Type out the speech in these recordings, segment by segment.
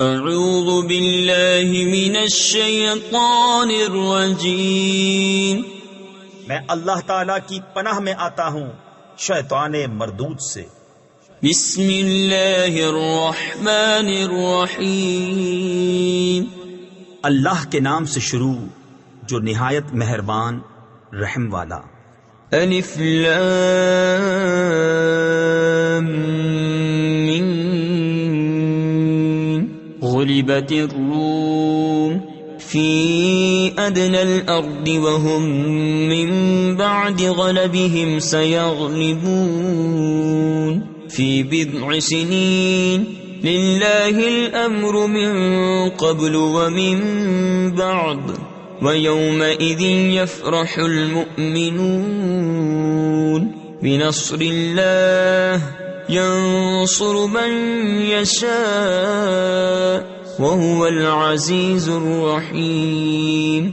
اعوذ باللہ من الشیطان الرجیم، میں اللہ تعالیٰ کی پناہ میں آتا ہوں شیطان مردود سے۔ بسم اللہ الرحمن الرحیم، اللہ کے نام سے شروع جو نہایت مہربان رحم والا۔ الف لام میم، غلبت الروم فی ادنى الارض وهم من بعد غلبهم سيغلبون في بضع سنين لله الامر من قبل ومن بعد ويومئذ يفرح المؤمنون بنصر الله ينصر من يشاء وهو العزيز الرحيم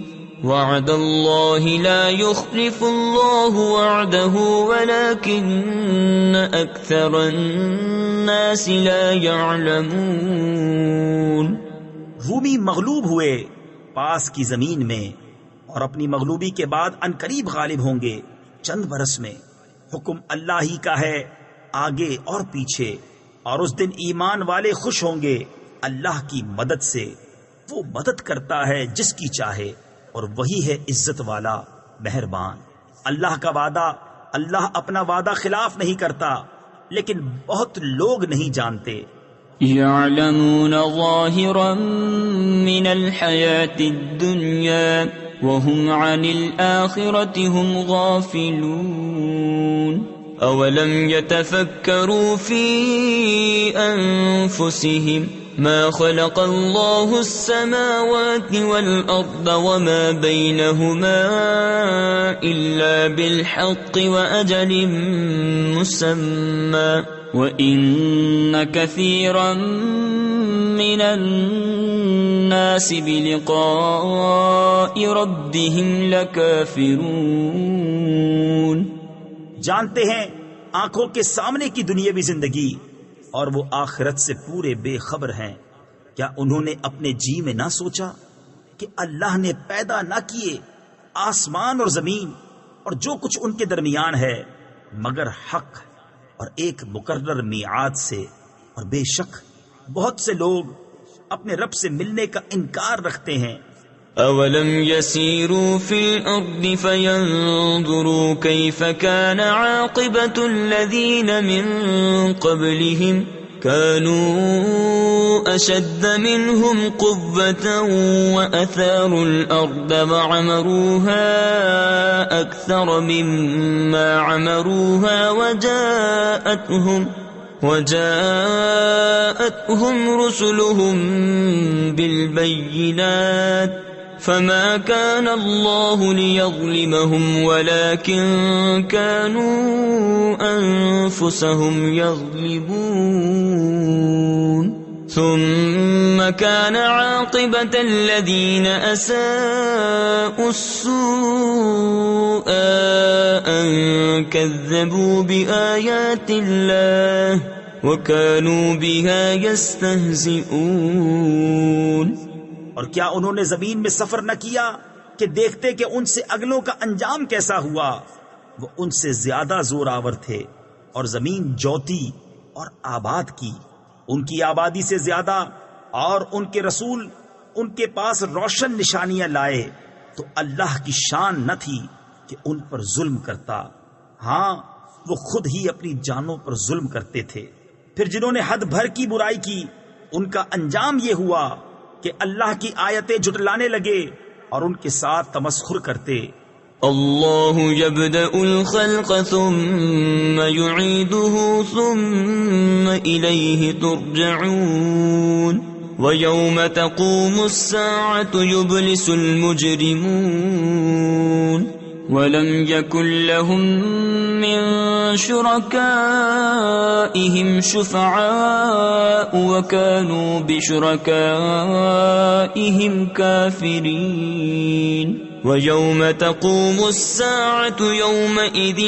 وعد الله لا يخلف الله وعده ولكن أكثر الناس لا يعلمون۔ رومی مغلوب ہوئے پاس کی زمین میں اور اپنی مغلوبی کے بعد عنقریب غالب ہوں گے چند برس میں۔ حکم اللہ ہی کا ہے آگے اور پیچھے، اور اس دن ایمان والے خوش ہوں گے اللہ کی مدد سے۔ وہ مدد کرتا ہے جس کی چاہے اور وہی ہے عزت والا مہربان۔ اللہ کا وعدہ، اللہ اپنا وعدہ خلاف نہیں کرتا، لیکن بہت لوگ نہیں جانتے۔ يعلمون ظاهرا من الحياة الدنيا وهم عن الآخرة هم غافلون أولم يتفكروا في أنفسهم ما خلق الله السماوات والأرض وما بينهما إلا بالحق وأجل مسمى وَإِنَّ كَثِيرًا مِّنَ النَّاسِ بِلِقَاءِ رَبِّهِمْ لَكَافِرُونَ۔ جانتے ہیں آنکھوں کے سامنے کی دنیاوی زندگی اور وہ آخرت سے پورے بے خبر ہیں۔ کیا انہوں نے اپنے جی میں نہ سوچا کہ اللہ نے پیدا نہ کیے آسمان اور زمین اور جو کچھ ان کے درمیان ہے مگر حق اور ایک مقرر میعاد سے، اور بے شک بہت سے لوگ اپنے رب سے ملنے کا انکار رکھتے ہیں۔ اولم يسيروا في الارض فينظروا كيف كان عاقبة الذين من قبلهم كانوا اشد منهم قوة واثاروا الارض وعمروها اكثر مما عمروها وجاءتهم رسلهم بالبينات فما كان الله ليظلمهم ولكن كانوا أنفسهم يظلمون ثم كان عاقبة الذين أساءوا السوء أن كذبوا بآيات الله وكانوا بها يستهزئون۔ اور کیا انہوں نے زمین میں سفر نہ کیا کہ دیکھتے کہ ان سے اگلوں کا انجام کیسا ہوا؟ وہ ان سے زیادہ زور آور تھے اور زمین جوتی اور آباد کی ان کی آبادی سے زیادہ، اور ان کے رسول ان کے پاس روشن نشانیاں لائے تو اللہ کی شان نہ تھی کہ ان پر ظلم کرتا۔ ہاں وہ خود ہی اپنی جانوں پر ظلم کرتے تھے۔ پھر جنہوں نے حد بھر کی برائی کی ان کا انجام یہ ہوا کہ اللہ کی آیتیں جھٹلانے لگے اور ان کے ساتھ تمسخر کرتے۔ اللہ یبدأ الخلق ثم یعیدہ ثم الیہ ترجعون ویوم تقوم الساعة یبلس المجرمون ولم يكن لهم من شركائهم شفعاء وكانوا بشركائهم كافرين ويوم تقوم الساعة يومئذ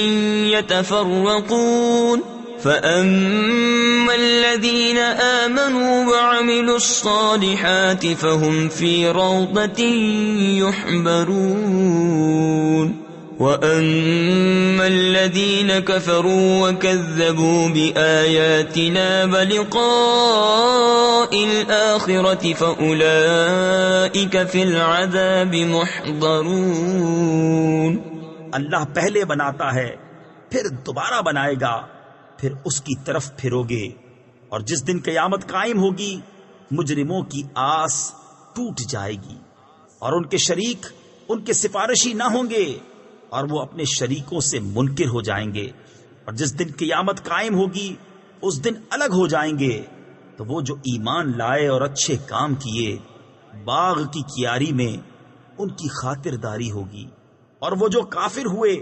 يتفرقون فأما الذين آمنوا وعملوا الصالحات فهم في روضة يحبرون وأما الذين كفروا وكذبوا بآياتنا ولقاء الآخرة فأولئك في العذاب محضرون. اللہ پہلے بناتا ہے پھر دوبارہ بنائے گا، پھر اس کی طرف پھرو گے، اور جس دن قیامت قائم ہوگی مجرموں کی آس ٹوٹ جائے گی اور ان کے شریک ان کے سفارشی نہ ہوں گے اور وہ اپنے شریکوں سے منکر ہو جائیں گے، اور جس دن قیامت قائم ہوگی اس دن الگ ہو جائیں گے. تو وہ جو ایمان لائے اور اچھے کام کیے باغ کی کیاری میں ان کی خاطرداری ہوگی، اور وہ جو کافر ہوئے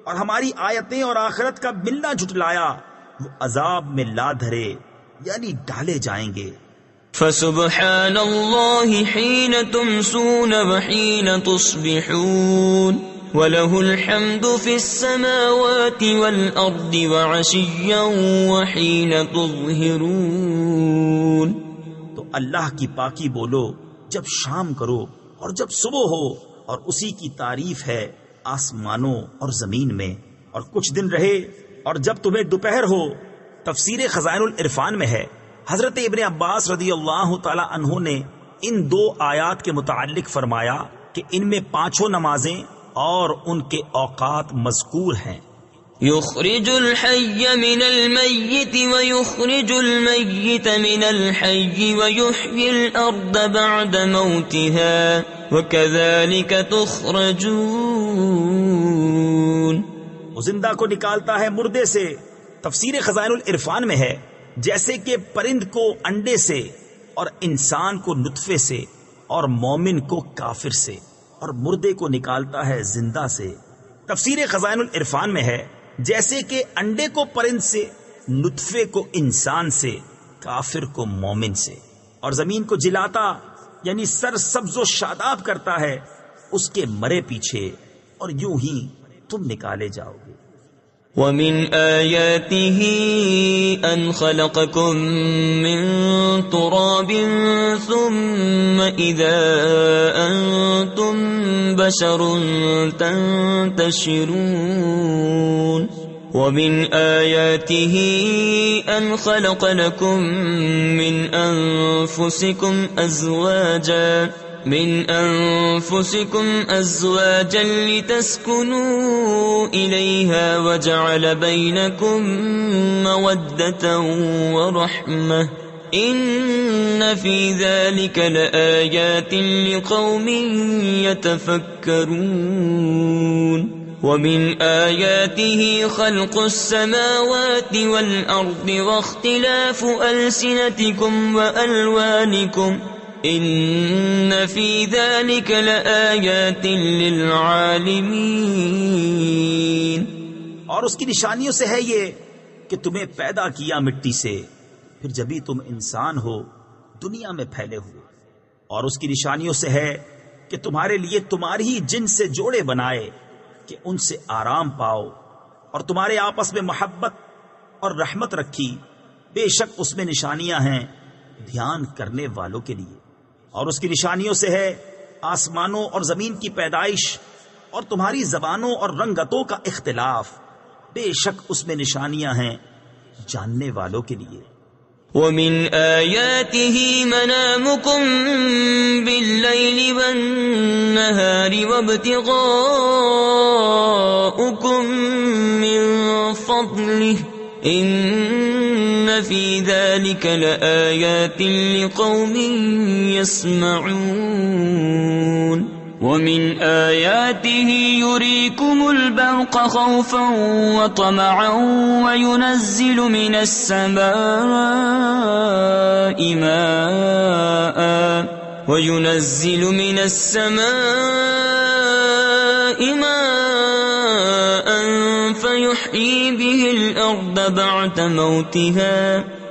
اور ہماری آیتیں اور آخرت کا ملنا جھٹلایا وہ عذاب میں لا دھرے یعنی ڈالے جائیں گے. فسبحان اللہ حین تمسون وحین تصبحون وَلَهُ الْحَمْدُ فِي السَّمَاوَاتِ وَالْأَرْضِ وَعَشِيًّا وَحِينَ تُظْهِرُونَ. تو اللہ کی پاکی بولو جب شام کرو اور جب صبح ہو، اور اسی کی تعریف ہے آسمانوں اور زمین میں، اور کچھ دن رہے اور جب تمہیں دوپہر ہو. تفسیر خزائن العرفان میں ہے حضرت ابن عباس رضی اللہ تعالی عنہ نے ان دو آیات کے متعلق فرمایا کہ ان میں پانچوں نمازیں اور ان کے اوقات مذکور ہیں. یخرج الحی من المیت ویخرج المیت من الحی ویحیی الارض بعد موتها وکذالک تخرجون. وہ زندہ کو نکالتا ہے مردے سے. تفسیر خزائن العرفان میں ہے جیسے کہ پرند کو انڈے سے اور انسان کو نطفے سے اور مومن کو کافر سے اور مردے کو نکالتا ہے زندہ سے. تفسیر خزائن العرفان میں ہے جیسے کہ انڈے کو پرند سے، نطفے کو انسان سے، کافر کو مومن سے، اور زمین کو جلاتا یعنی سر سبز و شاداب کرتا ہے اس کے مرے پیچھے، اور یوں ہی تم نکالے جاؤ گے. وَمِنْ آيَاتِهِ أَنْ خَلَقَكُم مِّن تُرَابٍ ثُمَّ إِذَا أَنْتُمْ بَشَرٌ تَنْتَشِرُونَ. وَمِنْ آيَاتِهِ أَنْ خَلَقَ لَكُم مِّنْ أَنفُسِكُمْ أَزْوَاجًا لِتَسْكُنُوا إِلَيْهَا وَجَعَلَ بَيْنَكُم مَّوَدَّةً وَرَحْمَةً إِنَّ فِي ذَلِكَ لَآيَاتٍ لِقَوْمٍ يَتَفَكَّرُونَ. وَمِنْ آيَاتِهِ خَلْقُ السَّمَاوَاتِ وَالْأَرْضِ وَاخْتِلَافُ أَلْسِنَتِكُمْ وَأَلْوَانِكُمْ إِنَّ فِي ذَلِكَ لَآيَاتٍ لِلْعَالِمِينَ. اور اس کی نشانیوں سے ہے یہ کہ تمہیں پیدا کیا مٹی سے، پھر جبھی تم انسان ہو دنیا میں پھیلے ہوئے. اور اس کی نشانیوں سے ہے کہ تمہارے لیے تمہاری ہی جن سے جوڑے بنائے کہ ان سے آرام پاؤ، اور تمہارے آپس میں محبت اور رحمت رکھی. بے شک اس میں نشانیاں ہیں دھیان کرنے والوں کے لیے. اور اس کی نشانیوں سے ہے آسمانوں اور زمین کی پیدائش اور تمہاری زبانوں اور رنگتوں کا اختلاف. بے شک اس میں نشانیاں ہیں جاننے والوں کے لیے. وَمِنْ آيَاتِهِ مَنَامُكُمْ بِاللَّيْلِ وَالنَّهَارِ وَابْتِغَاؤُكُمْ مِنْ فَضْلِهِ إِنَّ فِي ذَلِكَ لَآيَاتٍ لِقَوْمٍ يَسْمَعُونَ. وَمِنْ آيَاتِهِ يُرِيكُمُ الْبَرْقَ خَوْفًا وَطَمَعًا وَيُنَزِّلُ مِنَ السَّمَاءِ مَاءً فَيُحْيِي بِهِ الْأَرْضَ بَعْدَ مَوْتِهَا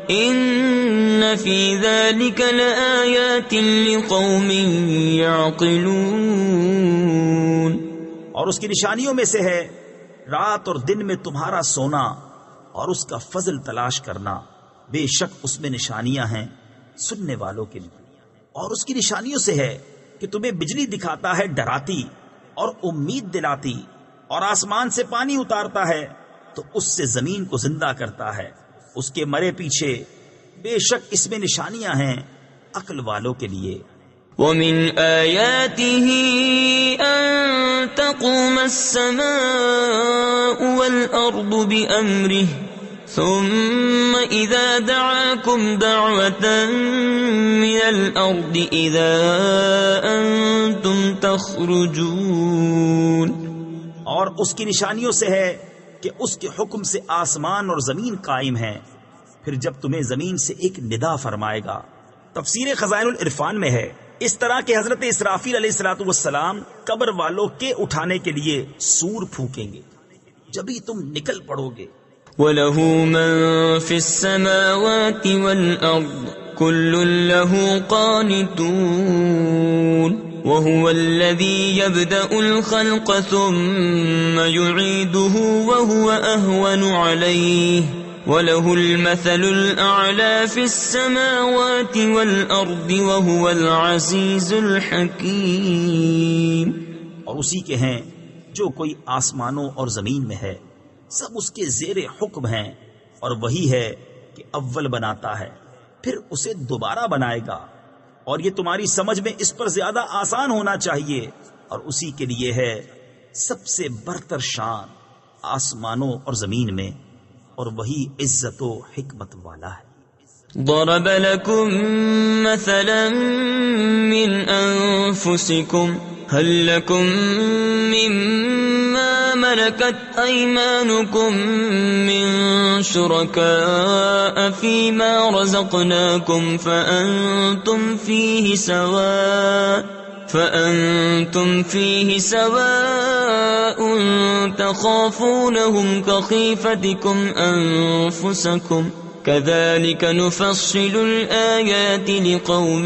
إِنَّ فِي ذَلِكَ لَآيَاتٍ لِقَوْمٍ يَعْقِلُونَ. اور اس کی نشانیوں میں سے ہے رات اور دن میں تمہارا سونا اور اس کا فضل تلاش کرنا، بے شک اس میں نشانیاں ہیں سننے والوں کے لیے۔ اور اس کی نشانیوں سے ہے کہ تمہیں بجلی دکھاتا ہے ڈراتی اور امید دلاتی، اور آسمان سے پانی اتارتا ہے تو اس سے زمین کو زندہ کرتا ہے اس کے مرے پیچھے، بے شک اس میں نشانیاں ہیں عقل والوں کے لیے۔ وَمِنْ آيَاتِهِ أَن تَقُومَ السَّمَاءُ وَالْأَرْضُ بِأَمْرِهِ ثُمَّ إِذَا دَعَاكُمْ دَعْوَةً مِّنَ الْأَرْضِ إِذَا أَنْتُمْ تَخْرُجُونَ۔ اور اس کی نشانیوں سے ہے کہ اس کے حکم سے آسمان اور زمین قائم ہیں، پھر جب تمہیں زمین سے ایک ندا فرمائے گا۔ تفسیر خزائن العرفان میں ہے اس طرح کہ حضرت اسرافیل علیہ الصلوۃ والسلام قبر والوں کے اٹھانے کے لیے سور پھونکیں گے، جبھی تم نکل پڑو گے۔ وَلَهُ مَن فِي السَّمَاوَاتِ وَالْأَرْضِ كُلٌّ لَهُ قَانِتُونَ وَهُوَ الَّذِي يَبْدَأُ الْخَلْقَ ثُمَّ يُعِيدُهُ وَهُوَ أَهْوَنُ عَلَيْهِ وَلَهُ الْمَثَلُ الْأَعْلَى فِي السَّمَاوَاتِ وَالْأَرْضِ وَهُوَ الْعَزِيزُ الْحَكِيمُ۔ اور اسی کے ہیں جو کوئی آسمانوں اور زمین میں ہے، سب اس کے زیر حکم ہیں، اور وہی ہے کہ اول بناتا ہے پھر اسے دوبارہ بنائے گا، اور یہ تمہاری سمجھ میں اس پر زیادہ آسان ہونا چاہیے، اور اسی کے لیے ہے سب سے برتر شان آسمانوں اور زمین میں، اور وہی عزت و حکمت والا ہے۔ ضرب لكم مثلا من أنفسكم هل لكم مما ملكت أيمانكم من شركاء فيما رزقناكم فأنتم فيه سواء تخافونهم كخيفتكم أنفسكم كذلك نفصل الآيات لقوم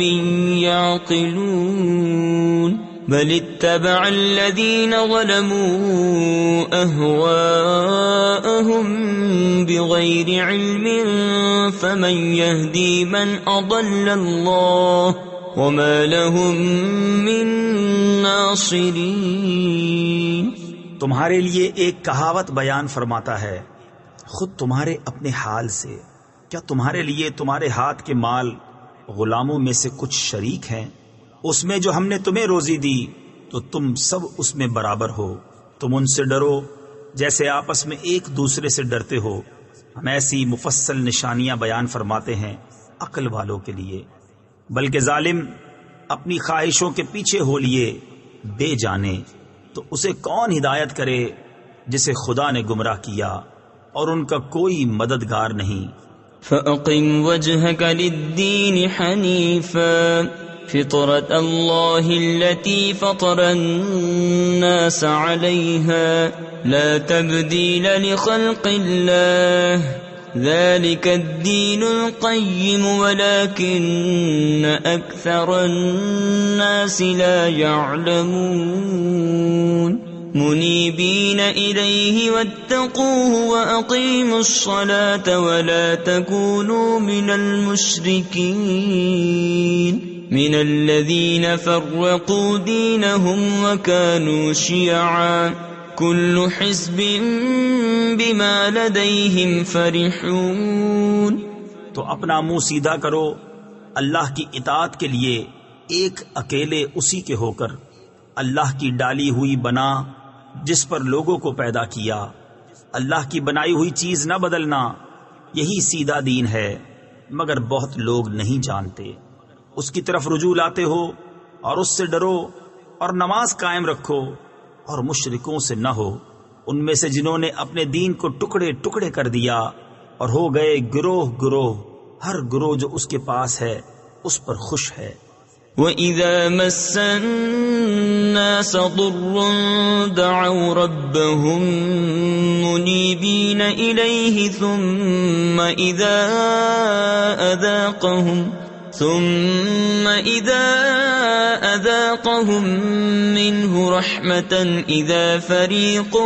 يعقلون بل اتبع الذين ظلموا أهواءهم بغير علم فمن يهدي من أضل الله وما لهم من ناصرين۔ تمہارے لیے ایک کہاوت بیان فرماتا ہے، خود تمہارے اپنے حال سے کیا تمہارے لیے تمہارے ہاتھ کے مال غلاموں میں سے کچھ شریک ہیں؟ اس میں جو ہم نے تمہیں روزی دی تو تم سب اس میں برابر ہو، تم ان سے ڈرو جیسے آپس میں ایک دوسرے سے ڈرتے ہو۔ ہم ایسی مفصل نشانیاں بیان فرماتے ہیں عقل والوں کے لیے، بلکہ ظالم اپنی خواہشوں کے پیچھے ہو لیے بے جانے تو اسے کون ہدایت کرے جسے خدا نے گمراہ کیا اور ان کا کوئی مددگار نہیں۔ فَأَقِمْ وَجْهَكَ لِلدِّينِ حَنِيفًا فِطْرَةَ اللَّهِ الَّتِي فَطَرَ النَّاسَ عَلَيْهَا لَا تَبْدِيلَ لِخَلْقِ اللَّهِ ذَلِكَ الدِّينُ الْقَيِّمُ وَلَكِنَّ أَكْثَرَ النَّاسِ لَا يَعْلَمُونَ منيبين إليه واتقوه وأقيموا الصلاة ولا تكونوا من المشركين من الذين فرقوا دينهم وكانوا شيعا كل حزب بما لديهم فرحون۔ تو اپنا منہ سیدھا کرو اللہ کی اطاعت کے لیے ایک اکیلے اسی کے ہو کر، اللہ کی ڈالی ہوئی بنا جس پر لوگوں کو پیدا کیا، اللہ کی بنائی ہوئی چیز نہ بدلنا، یہی سیدھا دین ہے، مگر بہت لوگ نہیں جانتے۔ اس کی طرف رجوع لاتے ہو اور اس سے ڈرو اور نماز قائم رکھو، اور مشرکوں سے نہ ہو، ان میں سے جنہوں نے اپنے دین کو ٹکڑے ٹکڑے کر دیا اور ہو گئے گروہ گروہ، ہر گروہ جو اس کے پاس ہے اس پر خوش ہے۔ وَإِذَا مَسَّ النَّاسَ ضُرٌّ دَعَوْا رَبَّهُم مُنِيبِينَ إِلَيْهِ ثُمَّ إِذَا ثم إذا أذاقهم منه رحمة إذا فريق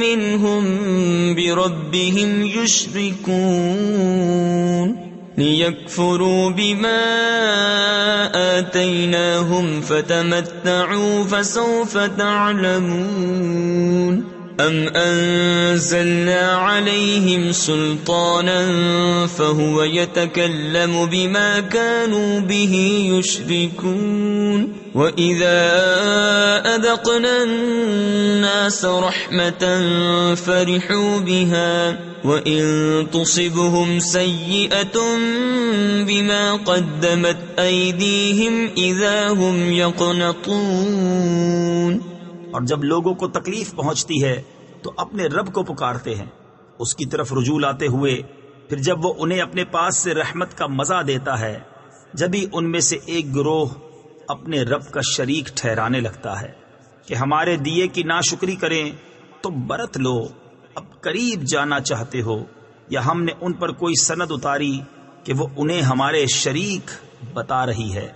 منهم بربهم يشركون ليكفروا بما آتيناهم فتمتعوا فسوف تعلمون أم أنزلنا عليهم سلطانا فهو يتكلم بما كانوا به يشركون وإذا أذقنا الناس رحمة فرحوا بها وإن تصبهم سيئة بما قدمت أيديهم إذا هم يقنطون. اور جب لوگوں کو تکلیف پہنچتی ہے تو اپنے رب کو پکارتے ہیں اس کی طرف رجوع لاتے ہوئے، پھر جب وہ انہیں اپنے پاس سے رحمت کا مزہ دیتا ہے جبھی ان میں سے ایک گروہ اپنے رب کا شریک ٹھہرانے لگتا ہے کہ ہمارے دیے کی ناشکری کریں تو برت لو، اب قریب جانا چاہتے ہو، یا ہم نے ان پر کوئی سند اتاری کہ وہ انہیں ہمارے شریک بتا رہی ہے.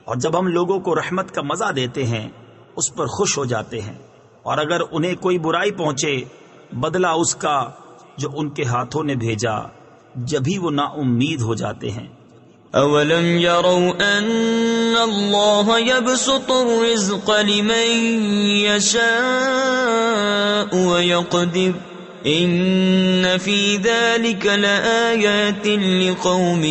اور جب ہم لوگوں کو رحمت کا مزہ دیتے ہیں اس پر خوش ہو جاتے ہیں، اور اگر انہیں کوئی برائی پہنچے بدلہ اس کا جو ان کے ہاتھوں نے بھیجا، جبھی وہ نا امید ہو جاتے ہیں. اولم يروا ان اللہ يبسط الرزق لمن يشاء ويقدر ان في ذلك لآيات لقوم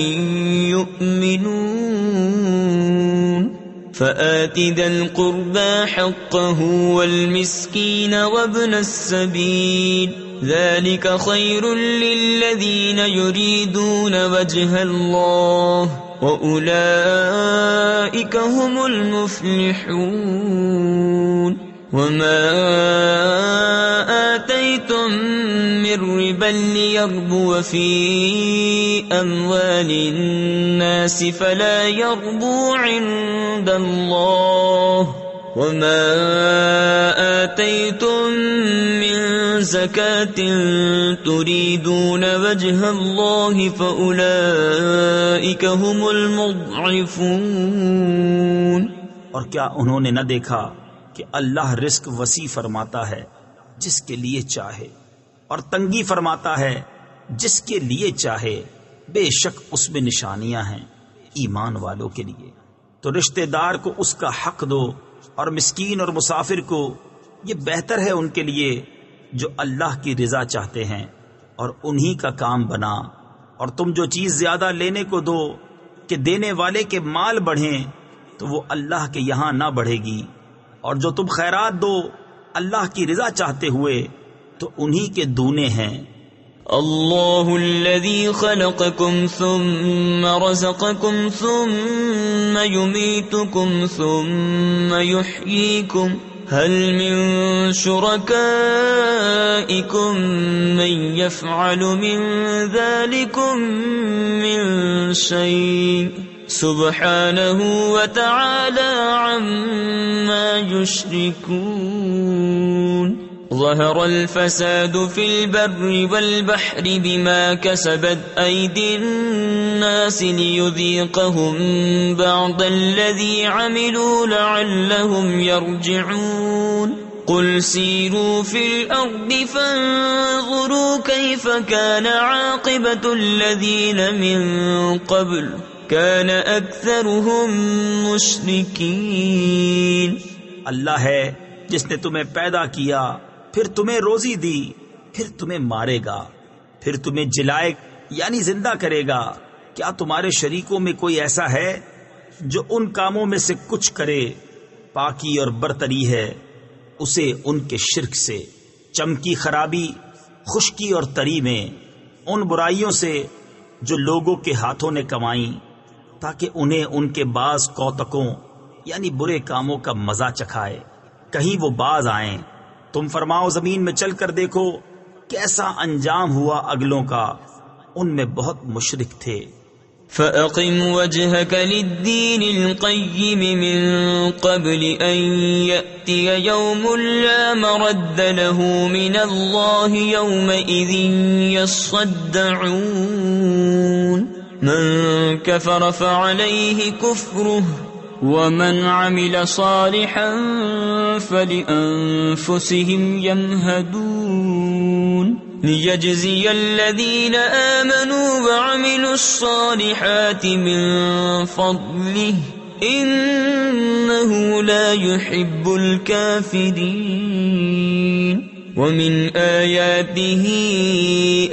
يؤمنون فآت ذا القربى حقه والمسكين وابن السبيل ذلك خير للذين يريدون وجه الله وأولئك هم المفلحون. وما آتيتم من ربا ليربو في أموال الناس فلا يربو عند الله وما آتيتم من زكاة تريدون وجه الله فأولئك هم المضعفون. اور کیا انہوں نے نہ دیکھا کہ اللہ رزق وسیع فرماتا ہے جس کے لیے چاہے اور تنگی فرماتا ہے جس کے لیے چاہے، بے شک اس میں نشانیاں ہیں ایمان والوں کے لیے. تو رشتہ دار کو اس کا حق دو اور مسکین اور مسافر کو، یہ بہتر ہے ان کے لیے جو اللہ کی رضا چاہتے ہیں، اور انہی کا کام بنا. اور تم جو چیز زیادہ لینے کو دو کہ دینے والے کے مال بڑھیں تو وہ اللہ کے یہاں نہ بڑھے گی، اور جو تم خیرات دو اللہ کی رضا چاہتے ہوئے تو انہی کے دونے ہیں. اللہ الذی خلقکم ثم رزقکم ثم یمیتکم ثم یحییکم هل من شرکائکم من یفعل من ذلکم من شیء سبحانہ وتعالی عما یشرکون. ظهر الفساد في البر والبحر بما كسبت أيدي الناس ليذيقهم بعض الذي عملوا لعلهم يرجعون. قل سيروا في الأرض فانظروا كيف كان عاقبة الذين من قبل كان أكثرهم مشركين. اللہ ہے جس نے تمہیں پیدا کیا، پھر تمہیں روزی دی، پھر تمہیں مارے گا، پھر تمہیں جلائے یعنی زندہ کرے گا. کیا تمہارے شریکوں میں کوئی ایسا ہے جو ان کاموں میں سے کچھ کرے؟ پاکی اور برتری ہے اسے ان کے شرک سے، چمکی خرابی خشکی اور تری میں، ان برائیوں سے جو لوگوں کے ہاتھوں نے کمائیں، تاکہ انہیں ان کے بعض کوتکوں یعنی برے کاموں کا مزہ چکھائے، کہیں وہ باز آئیں. تم فرماؤ زمین میں چل کر دیکھو کیسا انجام ہوا اگلوں کا، ان میں بہت مشرک تھے. فَأَقِمْ وَجْهَكَ لِلدِّينِ الْقَيِّمِ مِنْ قَبْلِ أَنْ يَأْتِيَ يَوْمٌ لَا مَرَدَّ لَهُ مِنَ اللَّهِ يَوْمَئِذٍ يَصَّدَّعُونَ. من كفر فعليه كفره ومن عمل صالحا فلأنفسهم يمهدون ليجزي الذين آمنوا وعملوا الصالحات من فضله إنه لا يحب الكافرين ومن آياته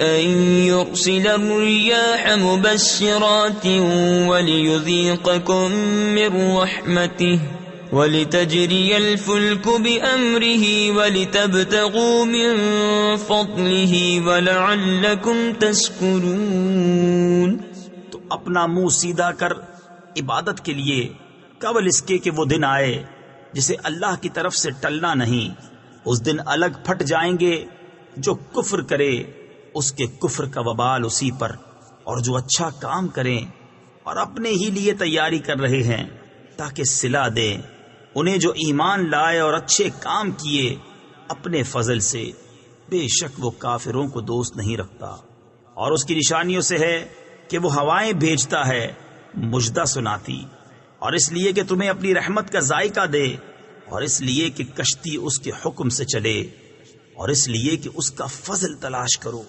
أن يرسل الرياح مبشرات وليذيقكم من رحمته ولتجري الفلك بأمره ولتبتغوا من فضله ولعلكم تشكرون. تو اپنا منہ سیدھا کر عبادت کے لیے قبل اس کے کہ وہ دن آئے جسے اللہ کی طرف سے ٹلنا نہیں. اس دن الگ پھٹ جائیں گے. جو کفر کرے اس کے کفر کا وبال اسی پر، اور جو اچھا کام کریں اور اپنے ہی لیے تیاری کر رہے ہیں تاکہ صلہ دیں انہیں جو ایمان لائے اور اچھے کام کیے اپنے فضل سے، بے شک وہ کافروں کو دوست نہیں رکھتا. اور اس کی نشانیوں سے ہے کہ وہ ہوائیں بھیجتا ہے مژدہ سناتی، اور اس لیے کہ تمہیں اپنی رحمت کا ذائقہ دے، اور اس لیے کہ کشتی اس کے حکم سے چلے، اور اس لیے کہ اس کا فضل تلاش کرو،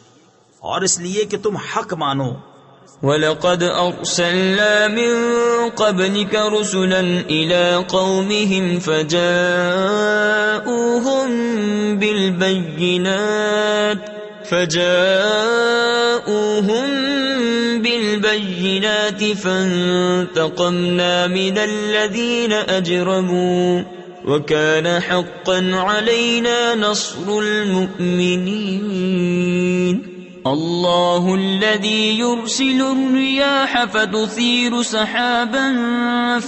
اور اس لیے کہ تم حق مانو. وَلَقَدْ أَرْسَلْنَا مِن قَبْلِكَ رُسُلًا إِلَىٰ قَوْمِهِمْ فَجَاءُوهُم بِالْبَيِّنَاتِ فَانتَقَمْنَا مِنَ الَّذِينَ أَجْرَمُوا وَكَانَ حَقًّا عَلَيْنَا نَصْرُ الْمُؤْمِنِينَ. اللہ الذي يرسل الرياح فتثير سحابا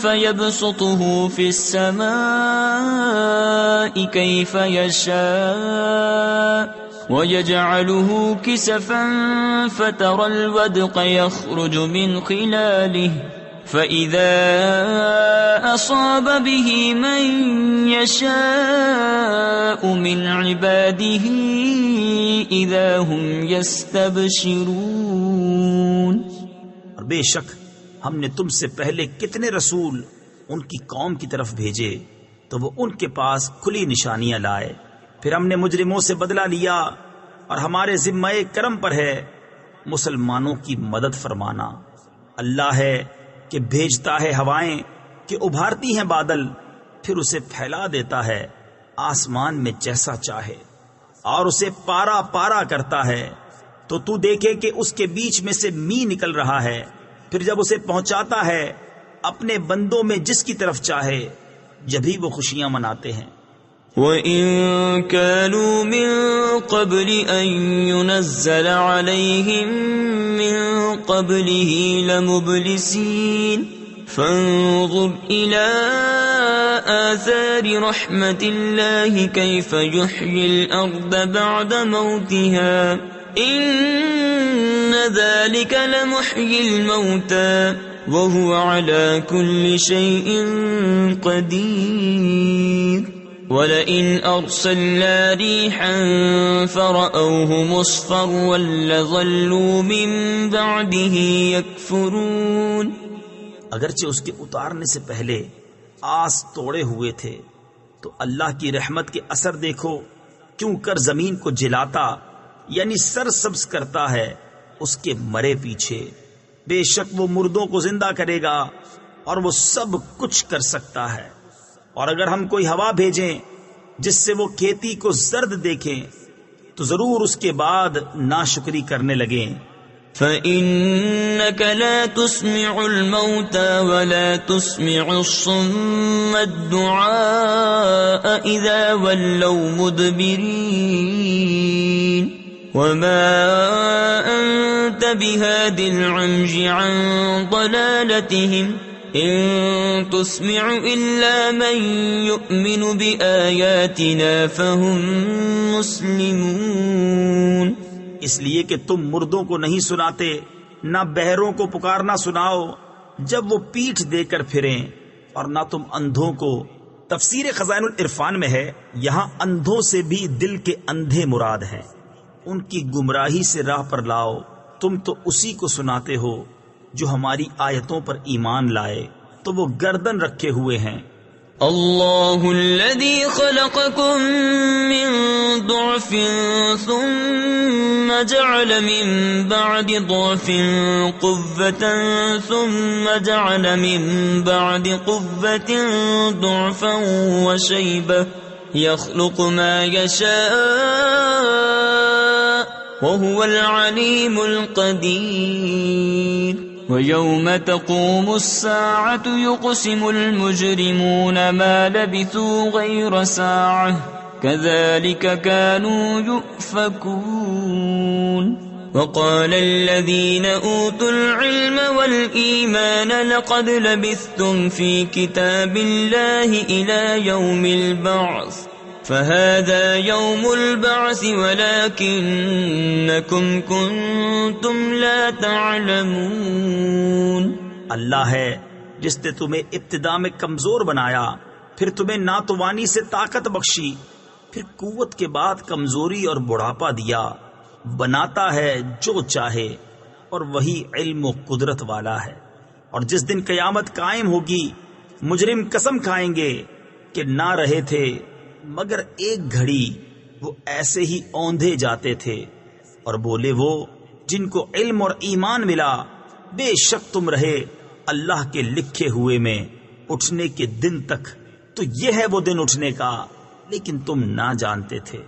فيبسطه في السماء كيف يشاء ويجعله كسفا فترى الودق يخرج من خلاله فإذا أصاب به من يشاء من عباده إذا هم يستبشرون. اور بے شک ہم نے تم سے پہلے کتنے رسول ان کی قوم کی طرف بھیجے تو وہ ان کے پاس کھلی نشانیاں لائے. پھر ہم نے مجرموں سے بدلہ لیا، اور ہمارے ذمہ کرم پر ہے مسلمانوں کی مدد فرمانا. اللہ ہے کہ بھیجتا ہے ہوائیں کہ ابھارتی ہیں بادل، پھر اسے پھیلا دیتا ہے آسمان میں جیسا چاہے، اور اسے پارا پارا کرتا ہے تو تو دیکھے کہ اس کے بیچ میں سے می نکل رہا ہے. پھر جب اسے پہنچاتا ہے اپنے بندوں میں جس کی طرف چاہے، جبھی وہ خوشیاں مناتے ہیں. وَإِن كَانُوا مِن قَبْلِ أَن يُنَزَّلَ عَلَيْهِم مِّن قَبْلِهِ لَمُبْلِسِينَ فَانظُرْ إِلَىٰ آثَارِ رَحْمَةِ اللَّهِ كَيْفَ يُحْيِي الْأَرْضَ بَعْدَ مَوْتِهَا إِنَّ ذَلِكَ لَمُحْيِي الْمَوْتَىٰ وَهُوَ عَلَىٰ كُلِّ شَيْءٍ قَدِيرٌ. وَلَئِنْ أَرْسَلْنَا رِيحًا فَرَأَوْهُ مُصْفَرًّا لَظَلُّوا مِن بَعْدِهِ يَكْفُرُونَ. اگرچہ اس کے اتارنے سے پہلے آس توڑے ہوئے تھے، تو اللہ کی رحمت کے اثر دیکھو کیوں کر زمین کو جلاتا یعنی سرسبز کرتا ہے اس کے مرے پیچھے. بے شک وہ مردوں کو زندہ کرے گا اور وہ سب کچھ کر سکتا ہے. اور اگر ہم کوئی ہوا بھیجیں جس سے وہ کھیتی کو زرد دیکھیں تو ضرور اس کے بعد ناشکری کرنے لگیں. فَإِنَّكَ لَا تُسْمِعُ الْمَوْتَى وَلَا تُسْمِعُ الصُّمَّ الدُّعَاءَ إِذَا وَلَّوْا مُدْبِرِينَ وَمَا أَنتَ بِهَادِ الْعُمْيِ عَن ضَلَالَتِهِمْ إِن تُسْمِعُ إِلَّا مَن يُؤْمِنُ بِآيَاتِنَا فَهُمْ مُسْلِمُونَ. اس لیے کہ تم مردوں کو نہیں سناتے، نہ بہروں کو پکارنا سناؤ جب وہ پیٹھ دے کر پھریں، اور نہ تم اندھوں کو. تفسیر خزائن العرفان میں ہے یہاں اندھوں سے بھی دل کے اندھے مراد ہیں. ان کی گمراہی سے راہ پر لاؤ، تم تو اسی کو سناتے ہو جو ہماری آیتوں پر ایمان لائے تو وہ گردن رکھے ہوئے ہیں۔ اللہ الذی خلقکم من ضعف ثم جعل من بعد ضعف قوة ثم جعل من بعد قوة ضعفا وشیبة يخلق ما يشاء وهو العلیم القدیر۔ وَيَوْمَ تَقُومُ السَّاعَةُ يُقْسِمُ الْمُجْرِمُونَ مَا لَبِثُوا غَيْرَ سَاعَةٍ كَذَلِكَ كَانُوا يُؤْفَكُونَ۔ وَقَالَ الَّذِينَ أُوتُوا الْعِلْمَ وَالْإِيمَانَ لَقَدْ لَبِثْتُمْ فِي كِتَابِ اللَّهِ إِلَى يَوْمِ الْبَعْثِ فَهَذَا يَوْمُ الْبَعْثِ وَلَكِنَّكُمْ كُنْتُمْ لَا تَعْلَمُونَ۔ اللہ ہے جس نے تمہیں ابتدا میں کمزور بنایا، پھر تمہیں ناتوانی سے طاقت بخشی، پھر قوت کے بعد کمزوری اور بڑھاپا دیا، بناتا ہے جو چاہے اور وہی علم و قدرت والا ہے۔ اور جس دن قیامت قائم ہوگی مجرم قسم کھائیں گے کہ نہ رہے تھے مگر ایک گھڑی وہ ایسے ہی اوندھے جاتے تھے، اور بولے وہ جن کو علم اور ایمان ملا بے شک تم رہے اللہ کے لکھے ہوئے میں اٹھنے کے دن تک، تو یہ ہے وہ دن اٹھنے کا، لیکن تم نہ جانتے تھے۔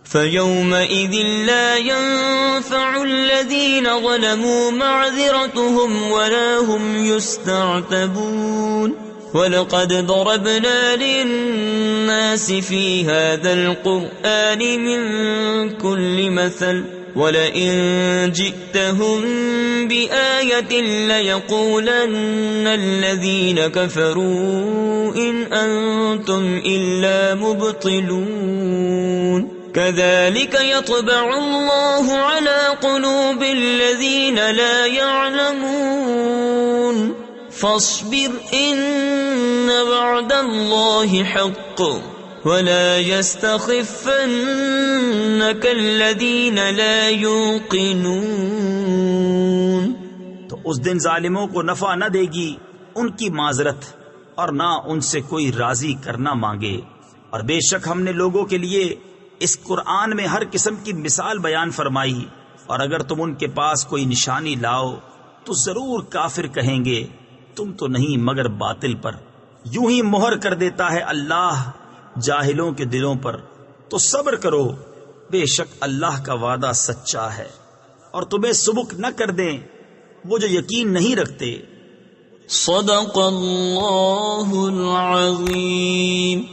فَيَوْمَئِذٍ لَا يَنفَعُ الَّذِينَ ظَلَمُوا مَعْذِرَتُهُمْ وَلَا هُمْ يُسْتَعْتَبُونَ۔ وَلَقَدْ ضَرَبْنَا لِلنَّاسِ فِي هَذَا الْقُرْآنِ مِنْ كُلِّ مَثَلٍ وَلَئِنْ جِئْتَهُمْ بِآيَةٍ لَيَقُولَنَّ الَّذِينَ كَفَرُوا إِنْ أَنْتُمْ إِلَّا مُبْطِلُونَ۔ كَذَلِكَ يَطْبَعُ اللَّهُ عَلَى قُلُوبِ الَّذِينَ لَا يَعْلَمُونَ۔ فاصبر ان وعد اللہ حق ولا يستخفنك الذین لا یوقنون۔ تو اس دن ظالموں کو نفع نہ دے گی ان کی معذرت اور نہ ان سے کوئی راضی کرنا مانگے۔ اور بے شک ہم نے لوگوں کے لیے اس قرآن میں ہر قسم کی مثال بیان فرمائی، اور اگر تم ان کے پاس کوئی نشانی لاؤ تو ضرور کافر کہیں گے تم تو نہیں مگر باطل پر۔ یوں ہی مہر کر دیتا ہے اللہ جاہلوں کے دلوں پر، تو صبر کرو، بے شک اللہ کا وعدہ سچا ہے۔ اور تمہیں سبک نہ کر دیں وہ جو یقین نہیں رکھتے۔ صدق اللہ العظیم۔